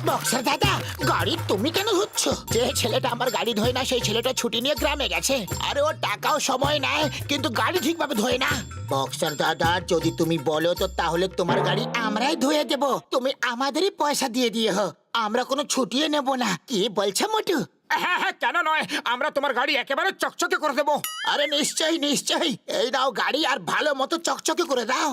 Boxer দাদা, গাড়ি তুমি কেন ধুচ্ছ? যে ছেলেটা আমার গাড়ি ধোয় না সেই ছেলেটা ছুটি নিয়ে গ্রামে গেছে। আরে ও টাকাও সময় নেয় কিন্তু গাড়ি ঠিকভাবে ধোয় না। বক্সার দাদা, যদি তুমি বলো তো তাহলে তোমার গাড়ি আমরাই ধুয়ে দেব। তুমি আমাদেরই পয়সা দিয়ে দিও, আমরা কোনো ছুটিয়ে নেব না। কি বলছো মোটু? হ্যাঁ হ্যাঁ, কেন নয়, আমরা তোমার গাড়ি একেবারে চকচকে করে দেবো। আরে নিশ্চয়ই নিশ্চয়ই, এই দাও গাড়ি আর ভালো মতো চকচকে করে দাও।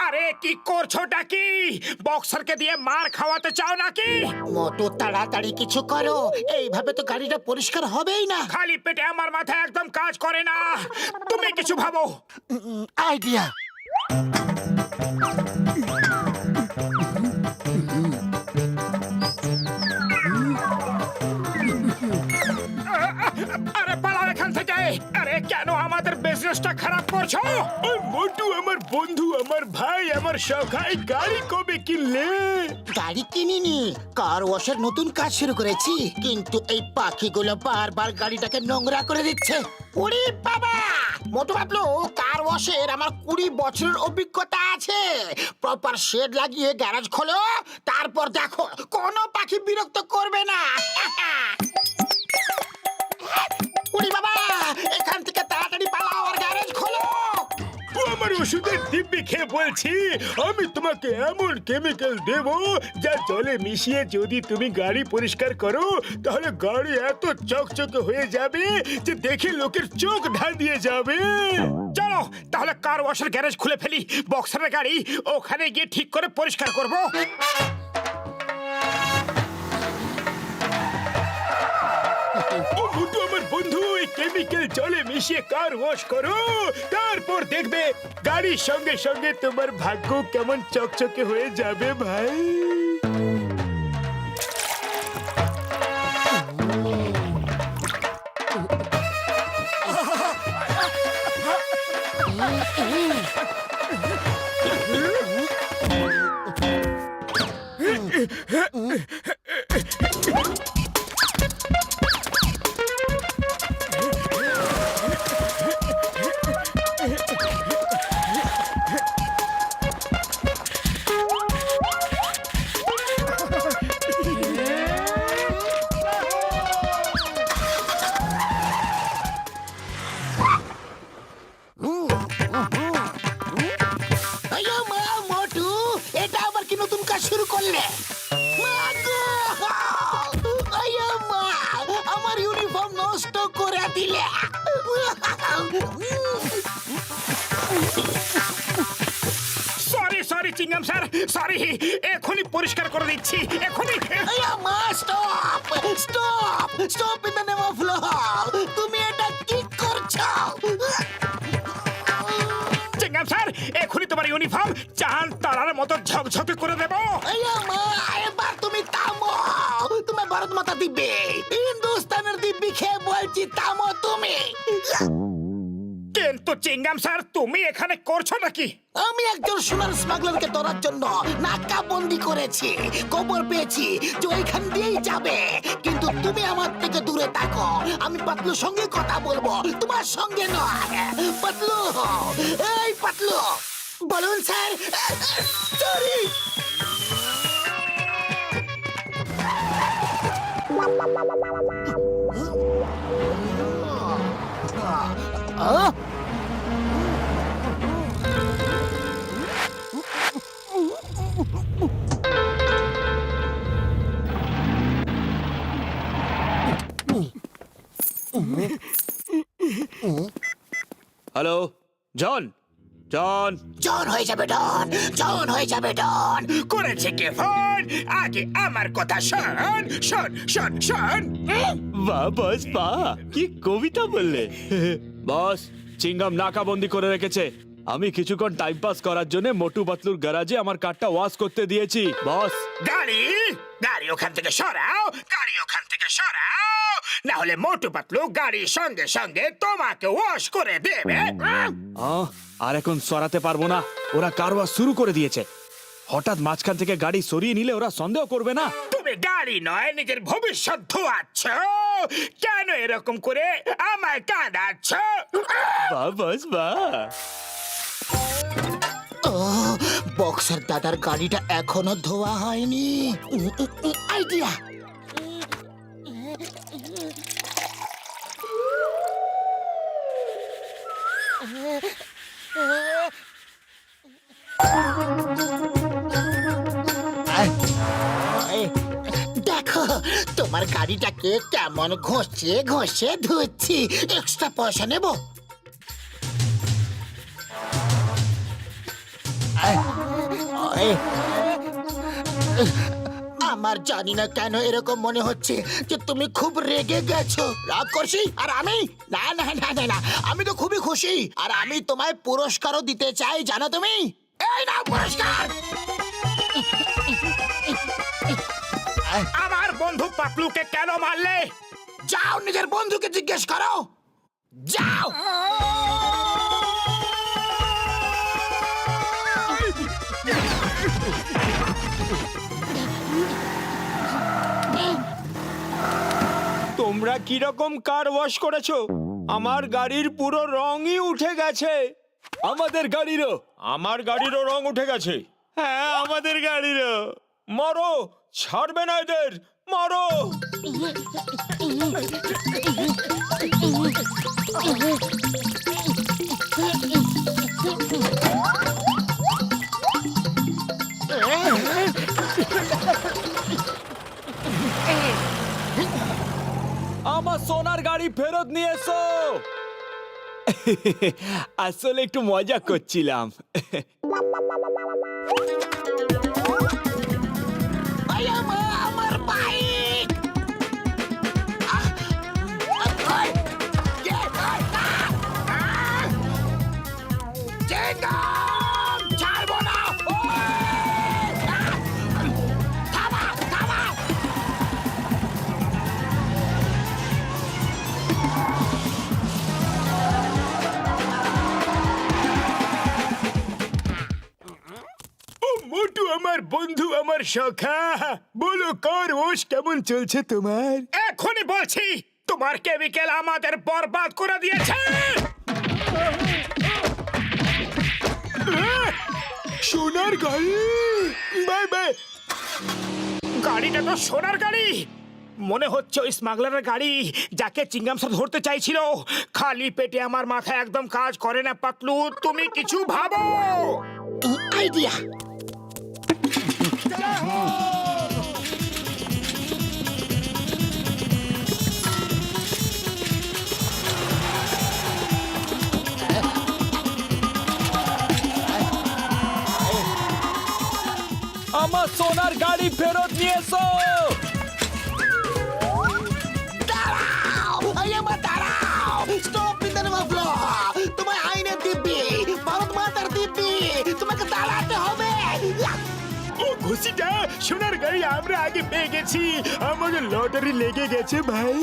আরে কি করছোটা কি? বক্সারকে দিয়ে মার খাওয়াতে চাও নাকি? মোটু তাড়াতাড়ি কিছু করো, এইভাবে তো গাড়িটা পরিষ্কার হবেই না। খালি পেটে আমার মাথা একদম কাজ করে না। তুমি কিছু ভাবো। আইডিয়া। আরে পালাও এখান থেকে। আরে কেন আমাদের বিজনেসটা খারাপ করছো? মোটু আমার বন্ধু, আমার ভাই, আমার সখাই গাড়ি কবে কিনলে? গাড়ি কিনিনি, কার ওয়াশের নতুন কাজ শুরু করেছি, কিন্তু এই পাখিগুলো বারবার গাড়িটাকে নোংরা করে দিচ্ছে। ওরে বাবা, মোটু ভাবলো কার ওয়াশের আমার 20 বছরের অভিজ্ঞতা আছে। প্রপার শেড লাগিয়ে গ্যারেজ খোলো, তারপর দেখো কোনো পাখি বিরক্ত করবে না। ওরে বাবা, এখান থেকে তাড়াতাড়ি পালাও আর গ্যারেজ খোলো। আমার ওষুধের দিব্যি খেয়ে বলছি, আমি তোমাকে এমন কেমিক্যাল দেব যা জলে মিশিয়ে যদি তুমি গাড়ি পরিষ্কার করো তাহলে গাড়ি এত চকচকে হয়ে যাবে যে দেখে লোকের চোখ ঢাল দিয়ে যাবে। চলো তাহলে কার ওয়াশের গ্যারেজ খুলে ফেলি। বক্সারের গাড়ি ওখানে গিয়ে ঠিক করে পরিষ্কার করবো। আমার বন্ধু, এই কেমিক্যাল জলে মিশিয়ে কার ওয়াশ করো, তারপর দেখবে গাড়ির সঙ্গে সঙ্গে তোমার ভাগ্য কেমন চকচকে হয়ে যাবে ভাই। আইয়ো মা, মোটু এটা আবার কি নতুন কাজ শুরু করলে? মা গো! আইয়ো মা, আমার ইউনিফর্ম নষ্ট করে দিলে। Sorry sorry chewing gum sir, sorry. এখনই পরিষ্কার করে দিচ্ছি, এখনই। আইয়ো মা, stop stop stop in the name of law. তুমি এটা কি করছো? চিংগাম স্যার, এখনই তোমার ইউনিফর্ম চাঁদ তারার মতো ঝকঝকে করে দেবো। আইয়ো মা, এবার তুমি থামো। তুমি ভারত মাতা দিব্যি, হিন্দুস্তানের দিব্যি খেয়ে বলছি থামো তুমি। কিন্তু চিংগাম স্যার, তুমি এখানে করছো নাকি? আমি একজন সোনার স্মাগলারকে ধরার জন্য নাকাবন্দি করেছি। খবর পেয়েছি যে ওইখান দিয়েই যাবে, কিন্তু তুমি আমার থেকে দূরে থাকো। আমি পাতলুর সঙ্গে কথা বলবো, তোমার সঙ্গে নয়। পাতলু, এই পাতলু, বলুন স্যার। সরি। হ্যালো, জন জন জন হয়ে যাবে ডন, জন হয়ে যাবে ডন। করেছে কে ফোন? আগে আমার কথা শোন, শোন শোন শোন। বাহ বস বাহ, কি কবিতা বললে। বস, চিংগাম নাকাবন্দি করে রেখেছে। আমি কিছুক্ষণ টাইম পাস করার জন্য মোটু পাতলুর গ্যারাজে আমার কারটা ওয়াশ করতে দিয়েছি বস। গাড়ি গাড়ি ওখান থেকে সরাও, গাড়ি ওখান থেকে সরাও, না হলে মোটু পাতলু গাড়ির সঙ্গে সঙ্গে তোমাকে ওয়াশ করে দেবে। আর এখন সরাতে পারবো না, ওরা কার ওয়াশ শুরু করে দিয়েছে। হঠাৎ মাঝখান থেকে গাড়ি সরিয়ে নিলে ওরা সন্দেহ করবে না। তুমি গাড়ি নয় নিজের ভবিষ্যৎ ধোয়াচ্ছ। কেন এরকম করে আমায় কাঁদাচ্ছ? বাহ বস বাহ। বক্সার দাদার গাড়িটা এখনো ধোয়া হয়নি। আইডিয়া। দেখো তোমার গাড়িটাকে কেমন ঘষে ঘষে ধুচ্ছি। এক্সট্রা পয়সা নেব? আমার জানি না কেন এরকম মনে হচ্ছে যে তুমি খুব রেগে গেছো। রাগ করছি? আর আমি না না না না না, আমি তো খুবই খুশি। আর আমি তোমায় পুরস্কারও দিতে চাই, জানো তুমি? এই নাও পুরস্কার। আমার বন্ধু পাতলুকে কেন মারলে? যাও নিজের বন্ধুকে জিজ্ঞেস করো, যাও। তোমরা কিরকম কার ওয়াশ করেছো? আমার গাড়ির পুরো রঙই উঠে গেছে। আমাদের গাড়িরও। আমার গাড়িরও রং উঠে গেছে। হ্যাঁ আমাদের গাড়িরও। মারো, ছাড়বে না এদের, মারো। আমার সোনার গাড়ি ফেরত নিয়ে এসো। আসলে একটু মজা করছিলাম। আমার বাইক। ছাড়বো না। থামা থামা। ও মোটু আমার বন্ধু, আমার সখা, বলো কার ওয়াশ কেমন চলছে তোমার? এখনই বলছি, তোমার কেমিক্যাল আমাদের বরবাদ করে দিয়েছে। সোনার গাড়ি? Bye bye. গাড়িটা তো সোনার গাড়ি। মনে হচ্ছে ওই স্মাগলারের গাড়ি, যাকে চিংগাম স্যার ধরতে চাইছিল। খালি পেটে আমার মাথা একদম কাজ করে না পাতলু, তুমি কিছু ভাবো। আইডিয়া। আমার সোনার গাড়ি ফেরত নিয়ে এসো। দাঁড়াও, আমার দাঁড়াও। Stop in the name of law. তোমায় আইনের দিব্যি, ভারত মাতার দিব্যি, তোমাকে দাঁড়াতে হবে। ও ঘুষিটা, সোনার গাড়ি আমরা আগে পেয়ে গেছি। আমাদের লটারি লেগে গেছে ভাই।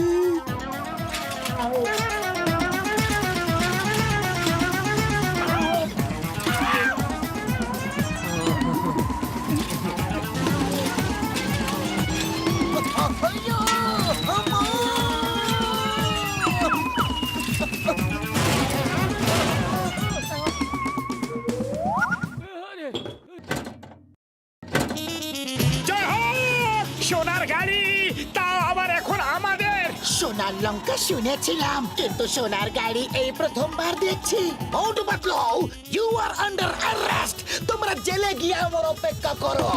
জয় হোক সোনার গাড়ি, তাও আবার এখন আমাদের। সোনার লঙ্কা শুনেছিলাম, কিন্তু সোনার গাড়ি এই প্রথমবার দেখছি। Motu Patlu, you are under arrest. তোমরা জেলে গিয়ে আমার অপেক্ষা করো।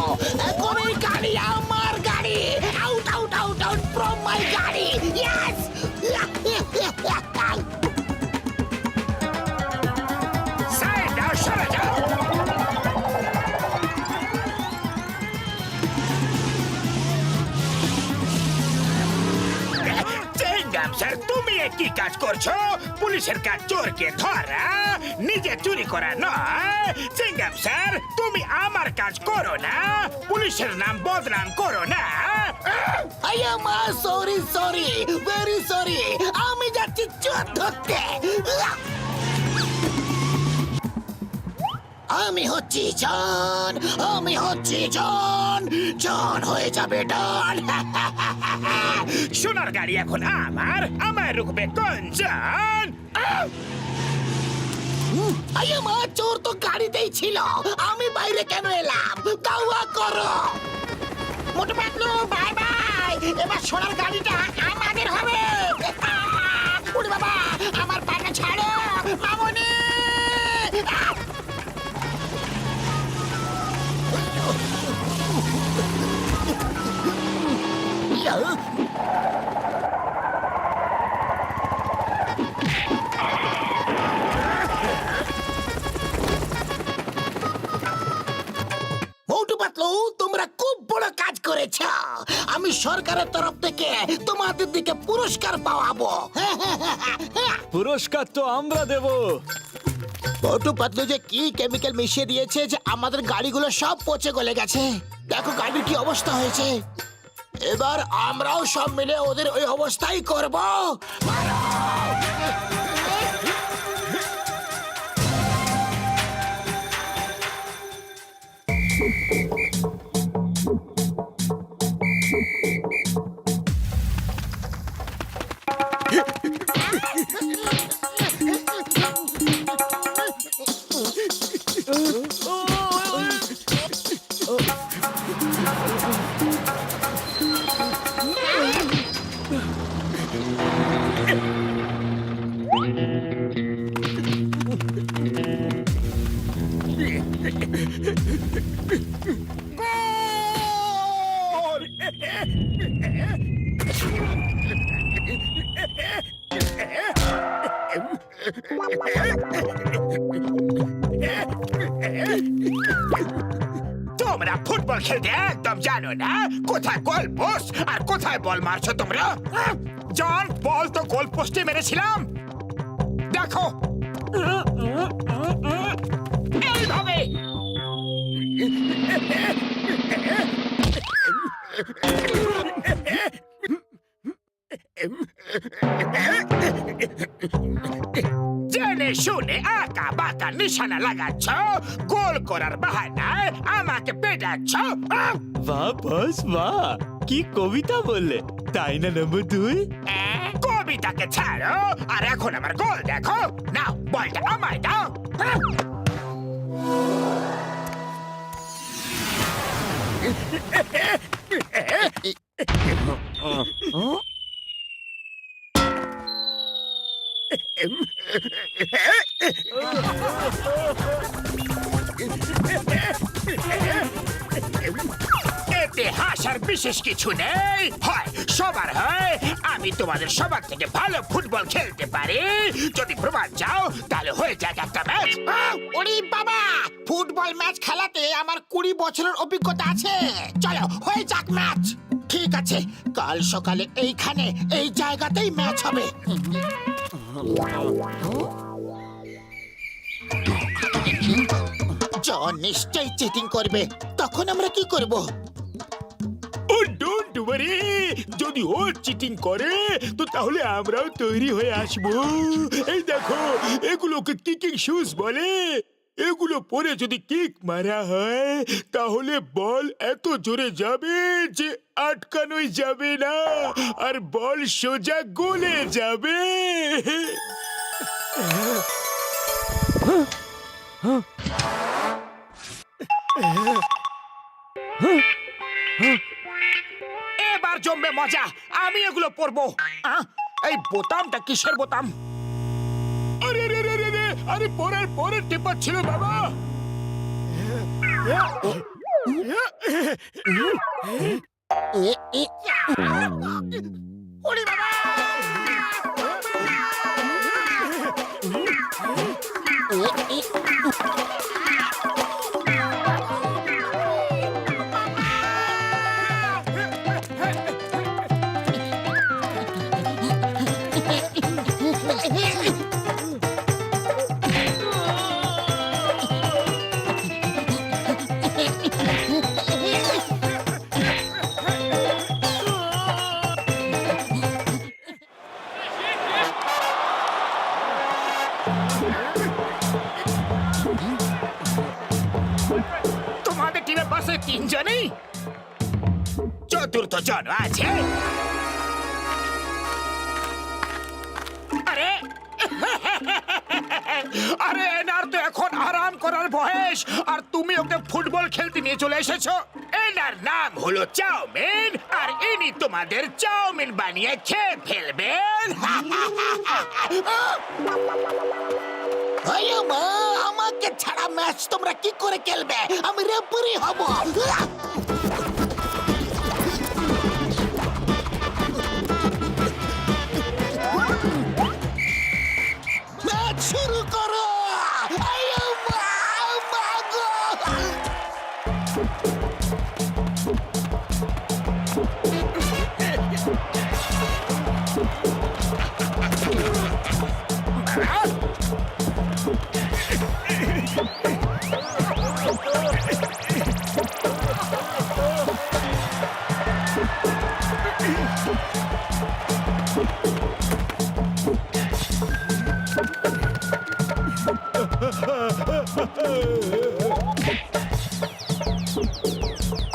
এখন এই গাড়ি আমার গাড়ি। Out out out out from my গাড়ি। ইয়েস। সাইড দাও, সরে যাও। চিংগাম স্যার তুমি এ কি কাজ করছো? পুলিশের কাজ চোরকে ধরা, নিজে চুরি করা নয়। সিঙ্গাম স্যার তুমি আমার কাজ করো না, পুলিশের নাম বদনাম করো না। আয়ামা সরি সরি ভেরি সরি, আমি যাচ্ছি চোর ধরতে। আমি হচ্ছি জন, আমি হচ্ছি জন, জন হয়ে যাবে ডন। সোনার গাড়ি এখন আমার, আমায় রুখবে কোনজন? আয়ামা চোর তো গাড়িতেই ছিল, আমি বাইরে কেন এলাম? দাওয়া করো। মোটু পাতলু বাই বাই, এবার সোনার গাড়িটা আমাদের হবে। ওরে বাবা, আমার পাটা ছাড়ো মামনি। মোটু পাতলু তোমরা খুব বড় কাজ করেছ, আমি সরকারের তরফ থেকে তোমাদের দিকে পুরস্কার পাওয়াবো। পুরস্কার তো আমরা দেব। মোটু পাতলু যে কি কেমিক্যাল মিশিয়ে দিয়েছে যে আমাদের গাড়িগুলো সব পচে গলে গেছে। দেখো গাড়ির কি অবস্থা হয়েছে। এবার আমরাও সব মিলে ওদের ওই অবস্থাই করব। তোমরা ফুটবল খেলতে একদম জানো না, কোথায় গোল পোস্ট আর কোথায় বল মারছো তোমরা? জন বল তো গোল পোস্টে মেরেছিলাম, দেখো এইভাবে। জেনে শুনে আঁকা বাঁকা নিশানা লাগাচ্ছ, গোল করার বাহানায় আমাকে পেটাচ্ছ। বাহ বস বাহ, কি কবিতা বললে, তাই না নম্বর 2? কবিতাকে ছাড়ো, আর এখন আমার গোল দেখো। নাও বলটা আমায় দাও। এতে হাসার বিশেষ কিছু নেই, হয় সবার হয় আমি তোমাদের সবার থেকে ভালো ফুটবল খেলতে পারি। যদি প্রমাণ চাও তাহলে হয়ে যাক একটা ম্যাচ। ওরে বাবা, ফুটবল ম্যাচ খেলাতে আমার 20 বছরের অভিজ্ঞতা আছে। চলো হয়ে যাক ম্যাচ। ঠিক আছে, কাল সকালে এইখানে এই জায়গাতেই ম্যাচ হবে। জন নিশ্চয়ই চিটিং করবে, তখন আমরা কি করব? ও ডোন্ট ওয়ারি, যদি ও চিটিং করে তো তাহলে আমরাও তৈরি হয়ে আসবো। এই দেখো, এগুলোকে কিকিং শুজ বলে। এগুলো পরে যদি কিক মারা হয় তাহলে বল এত জোরে যাবে যে আটকানোই যাবে না, আর বল সোজা গোলে যাবে। এবার জমবে মজা, আমি এগুলো পরবো। এই বোতামটা কিসের বোতাম? আরে রে রে রে রে, আরে পরের পরের টিপা ছিল বাবা। ওরে বাবা! রে বাসে তিনজনই, চতুর্থ জন আছে। আরে আরে এনার তো এখন আরাম করার বয়স, আর তুমি ওকে ফুটবল খেলতে নিয়ে চলে এসেছো। এনার নাম হলো চাউমিন, আর ইনি তোমাদের চাউমিন বানিয়ে খেয়ে ফেলবেন। আমাকে ছাড়া ম্যাচ তোমরা কি করে খেলবে? আমি রেফারি হব। ম্যাচ শুরু করো।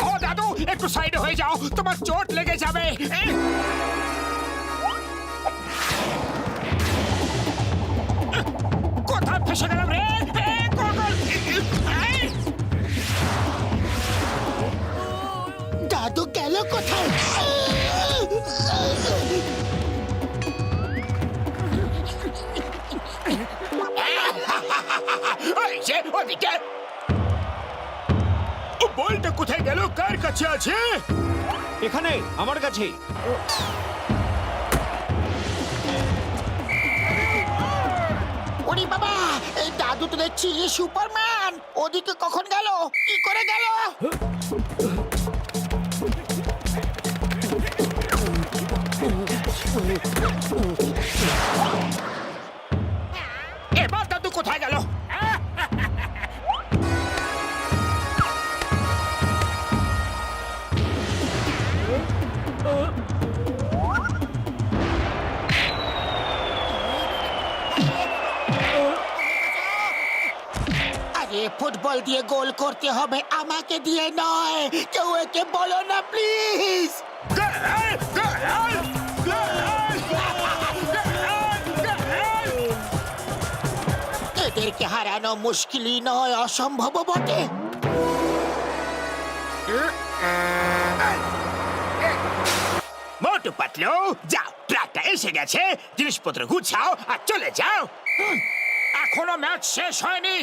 ও দাদু, একটু সাইডে হয়ে যাও, তোমার চোট লেগে যাবে। কোথায় ফেসে গেলাম রে? দাদু গেল কোথায়? ওই যে ওদিকে। ও বলটা কোথায় গেল? কার কাছে আছে? এখানে আমার কাছে। ওরে বাবা, এই দাদু তো দেখছি সুপারম্যান। ওদিকে কখন গেল? কি করে গেল? এবার দাদু কোথায় গেল? আরে ফুটবল দিয়ে গোল করতে হবে, আমাকে দিয়ে নয়। কেউ একে বলো না প্লিজ। এদেরকে হারানো মুশকিলই নয়, অসম্ভব বটে। মোটু পাতলু, যাও, ট্রাকটা এসে গেছে, জিনিসপত্র গুছাও আর চলে যাও। এখনো ম্যাচ শেষ হয়নি।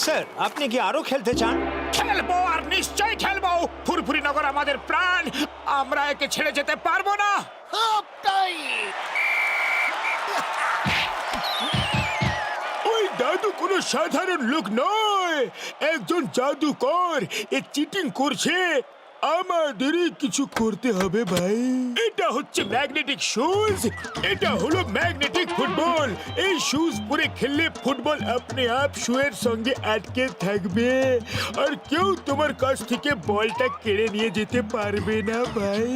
স্যার, আপনি কি আরো খেলতে চান? খেলবো, আর নিশ্চয়ই খেলবো। ফুরফুরি নগর আমাদের প্রাণ, আমরা একে ছেড়ে যেতে পারবো না। ওই দাদু কোনো সাধারণ লোক নয়, একজন জাদুকর। এ চিটিং করছে, আমাদেরই কিছু করতে হবে ভাই। এটা হচ্ছে ম্যাগনেটিক শুজ, এটা হলো ম্যাগনেটিক ফুটবল। এই শুজ পরে খেললে ফুটবল আপনি আপ শুয়ের সঙ্গে আটকে থাকবে, আর কেউ তোমার কাছ থেকে বলটা কেড়ে নিয়ে যেতে পারবে না ভাই।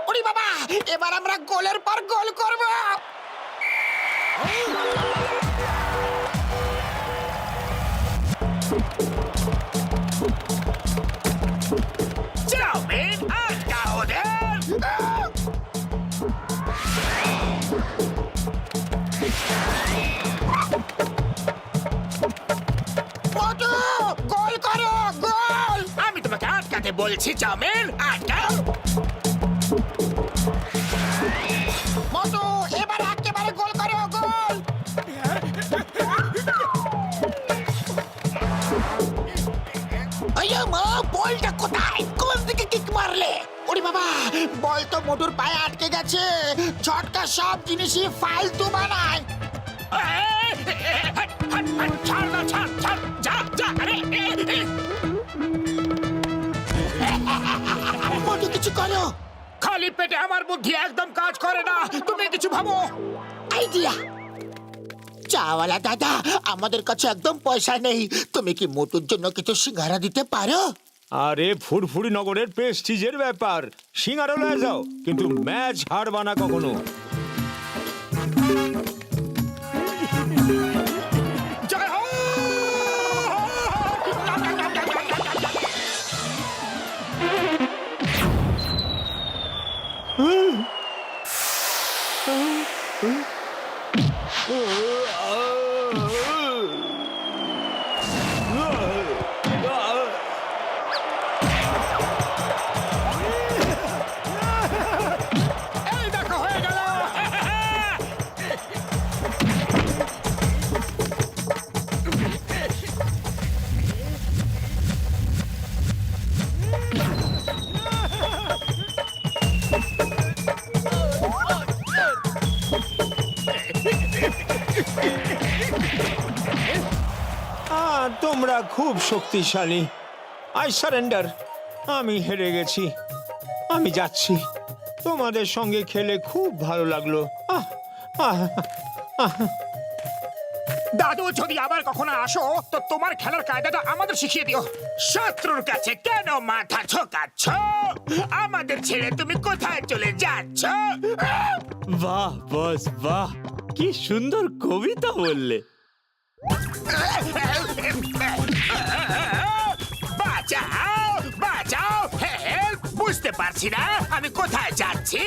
ওরে বাবা, এবার আমরা গোলের পর গোল করব। চাউমিন, আটকা ওদের। মোটু, গোল করো, গোল। আমি তোমাকে আটকাতে বলছি, চাউমিন, আটকাও। মোটু, এবার একেবারে গোল করো, গোল। আইয়া মা, বলটা কোথায়? কোন দিকে কিক মারলে? ওরে বাবা, বল তো মোটুর পায়ে আটকে গেছে। ঝটকা সব জিনিসই ফালতু বানায়। ছাড় না, ছাড়, ছাড়, যা, যা, আরে। করো। খালি পেটে আমার বুদ্ধি একদম কাজ করে না, তুমি কিছু ভাবো। আইডিয়া। চাওয়ালা দাদা, আমাদের কাছে একদম পয়সা নেই, তুমি কি মোটুর জন্য কিছু সিঙ্গারা দিতে পারো? আরে ফুরফুরি নগরের প্রেস্টিজের ব্যাপার, সিঙ্গারা লয়ে যাও, কিন্তু ম্যাচ হারবা না কখনো। জয় হো! এই দেখো হয়ে গেল। তোমরা খুব শক্তিশালী। আই সারেন্ডার, আমি হেরে গেছি, আমি যাচ্ছি। তোমাদের সঙ্গে খেলে খুব ভালো লাগলো। আহ আহ আহ দাদু, যদি আবার কখনো আসো তো তোমার খেলার কায়দাটা আমাদের শিখিয়ে দিও। শত্রুর কাছে কেন মাথা ঝোকাচ্ছ? আমাদের ছেড়ে তুমি কোথায় চলে যাচ্ছ? বাহ বস বাহ, কি সুন্দর কবিতা বললে। বাঁচাও, বাঁচাও, হেল্প! বুঝতে পারছি না আমি কোথায় যাচ্ছি।